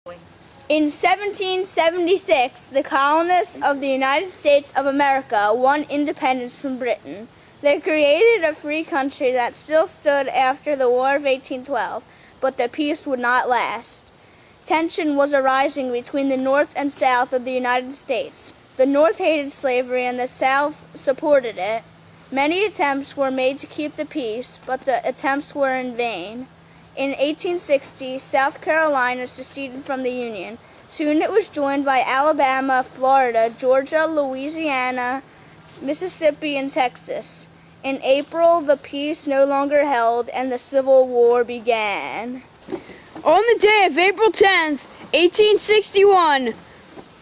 In 1776, the colonists of the United States of America won independence from Britain. They created a free country that still stood after the War of 1812, but the peace would not last. Tension was arising between the North and South of the United States. The North hated slavery and the South supported it. Many attempts were made to keep the peace, but the attempts were in vain. In 1860, South Carolina seceded from the Union. Soon it was joined by Alabama, Florida, Georgia, Louisiana, Mississippi, and Texas. In April, the peace no longer held, and the Civil War began. On the day of April 10th, 1861,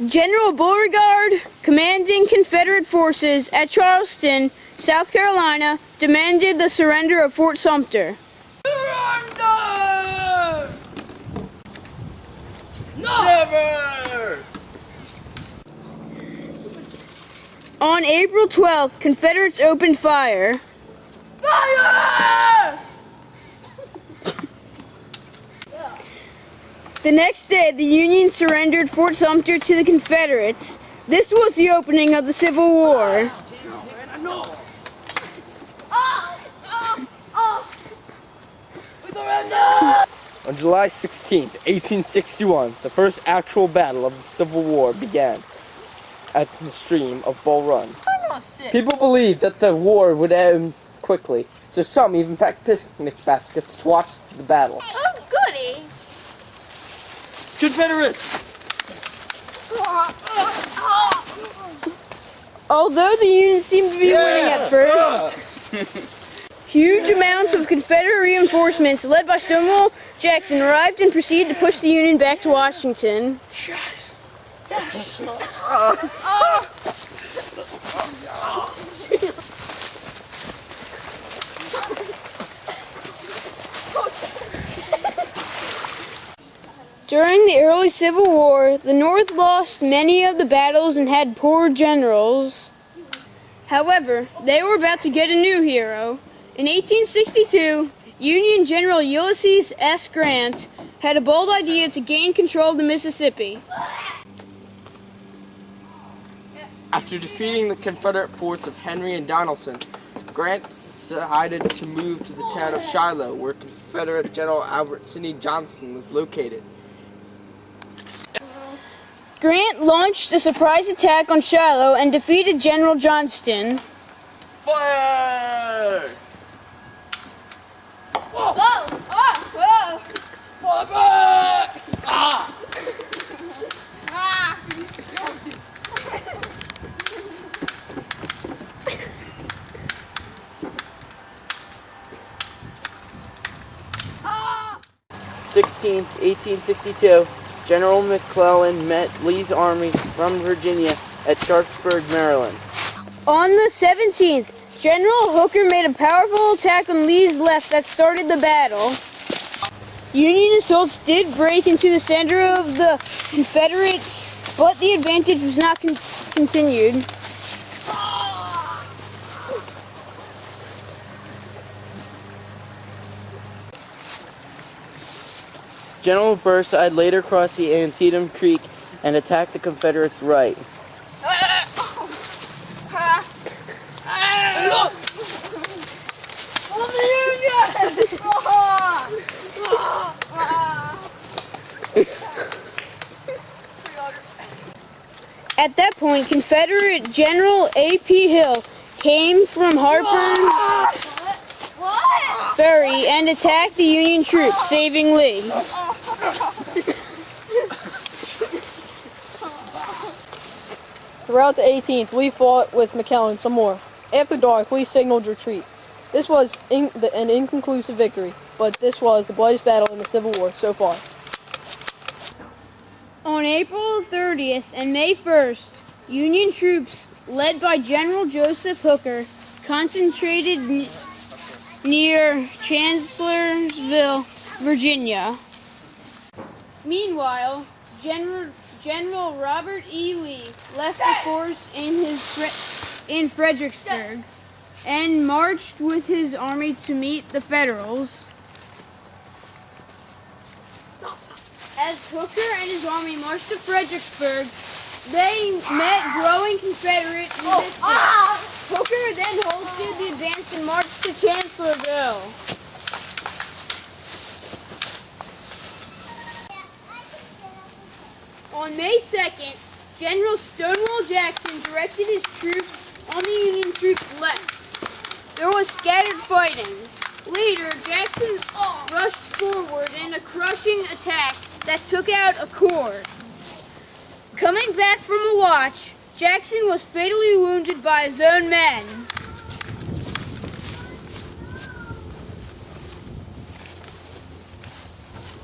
General Beauregard, commanding Confederate forces at Charleston, South Carolina, demanded the surrender of Fort Sumter. Surrender! No! Never! On April 12th, Confederates opened fire. Fire! The next day, the Union surrendered Fort Sumter to the Confederates. This was the opening of the Civil War. On July 16th, 1861, the first actual battle of the Civil War began at the stream of Bull Run. People believed that the war would end quickly, so some even packed picnic baskets to watch the battle. Oh, goody! Confederates! Although the Union seemed to be winning at first, huge amounts of Confederate reinforcements led by Stonewall Jackson arrived and proceeded to push the Union back to Washington. During the early Civil War, the North lost many of the battles and had poor generals. However, they were about to get a new hero. In 1862, Union General Ulysses S. Grant had a bold idea to gain control of the Mississippi. After defeating the Confederate forts of Henry and Donelson, Grant decided to move to the town of Shiloh, where Confederate General Albert Sidney Johnston was located. Grant launched a surprise attack on Shiloh and defeated General Johnston. Fire! Whoa! Whoa! Ah! Whoa! Fall back! Ah! Ah! Ah! 16th, 1862, General McClellan met Lee's army from Virginia at Gettysburg, Maryland. On the 17th, General Hooker made a powerful attack on Lee's left that started the battle. Union assaults did break into the center of the Confederates, but the advantage was not continued. General Burnside later crossed the Antietam Creek and attacked the Confederates' right. At that point, Confederate General A.P. Hill came from Harper's Ferry and attacked the Union troops, saving Lee. Throughout the 18th, Lee fought with McClellan some more. After dark, Lee signaled retreat. This was an inconclusive victory, but this was the bloodiest battle in the Civil War so far. On April 30th and May 1st, Union troops, led by General Joseph Hooker, concentrated near Chancellorsville, Virginia. Meanwhile, General Robert E. Lee left the force in Fredericksburg and marched with his army to meet the Federals. as Hooker and his army marched to Fredericksburg, they met growing Confederate resistance. Hooker then halted the advance and marched to Chancellorsville. On May 2nd, General Stonewall Jackson directed his troops on the Union troops' left. There was scattered fighting. Later, Jackson rushed forward in a crushing attack that took out a corps. Coming back from a watch, Jackson was fatally wounded by his own men.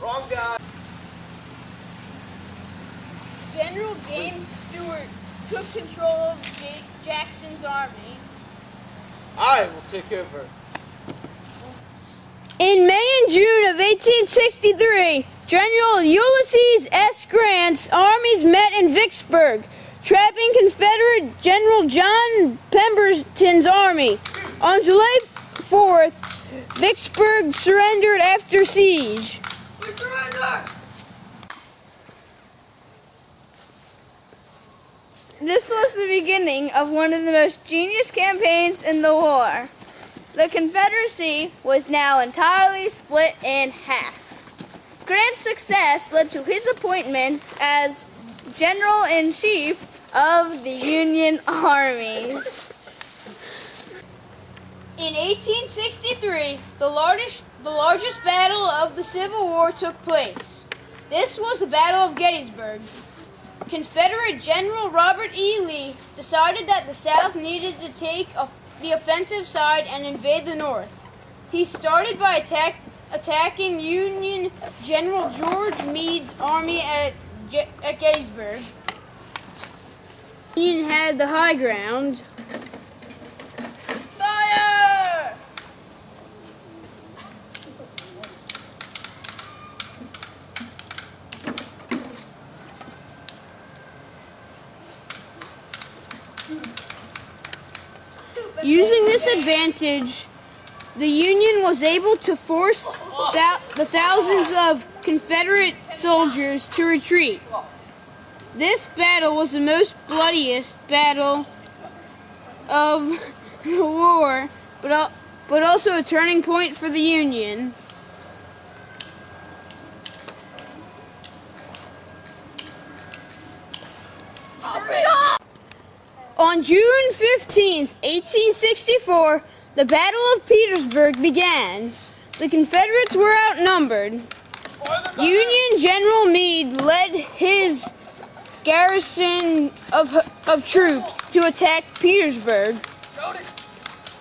Wrong guy. General James Stewart took control of Jackson's army. I will take over. In May and June of 1863, General Ulysses S. Grant's armies met in Vicksburg, trapping Confederate General John Pemberton's army. On July 4th, Vicksburg surrendered after siege. We surrender! This was the beginning of one of the most genius campaigns in the war. The Confederacy was now entirely split in half. Grant's success led to his appointment as General-in-Chief of the Union armies. In 1863, the largest battle of the Civil War took place. This was the Battle of Gettysburg. Confederate General Robert E. Lee decided that the South needed to take the offensive side and invade the North. He started by attacking Union General George Meade's army at Gettysburg. Union had the high ground. Fire! Using this advantage, the Union was able to force the thousands of Confederate soldiers to retreat. This battle was the most bloodiest battle of the war, but also a turning point for the Union. On June 15th, 1864, the Battle of Petersburg began. The Confederates were outnumbered. Union General Meade led his garrison of troops to attack Petersburg.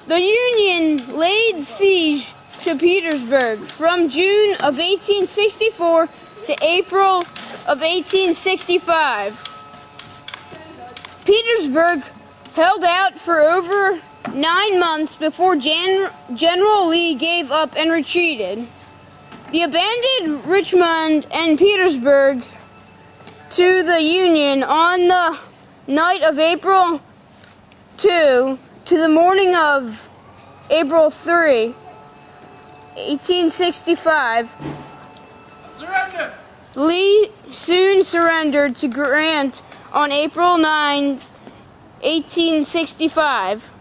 The Union laid siege to Petersburg from June of 1864 to April of 1865. Petersburg held out for over 9 months before General Lee gave up and retreated. The abandoned Richmond and Petersburg to the Union on the night of April 2 to the morning of April 3, 1865. Surrender! Lee soon surrendered to Grant on April 9, 1865.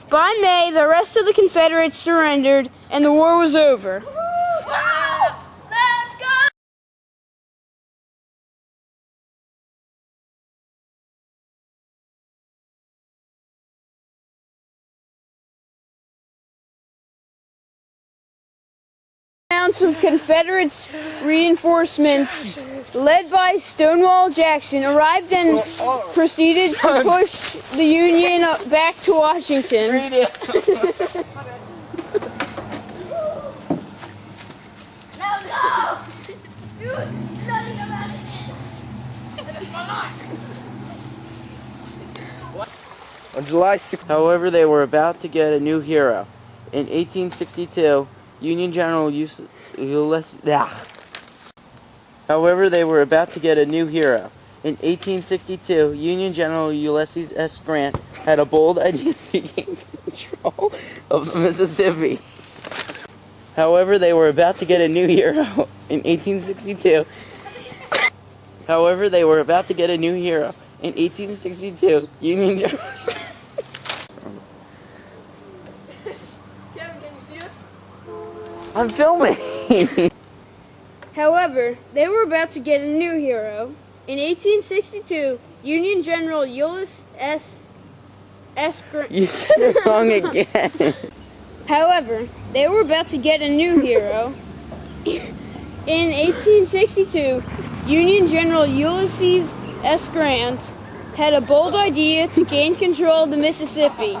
By May, the rest of the Confederates surrendered and the war was over. Let's go! Rounds of Confederate reinforcements led by Stonewall Jackson arrived and proceeded to push the Union back to Washington. No! Dude, nothing about it! That's my life! On July 6th, however, they were about to get a new hero. In 1862, Union General Ulysses. However, they were about to get a new hero. In 1862, Union General Ulysses S. Grant had a bold idea to gain control of the Mississippi. However, they were about to get a new hero. In 1862, However, they were about to get a new hero. In 1862, Union General... Kevin, can you see us? I'm filming! However, they were about to get a new hero. In 1862, Union General Ulysses S. Grant. You said it wrong again. However, they were about to get a new hero. In 1862, Union General Ulysses S. Grant had a bold idea to gain control of the Mississippi.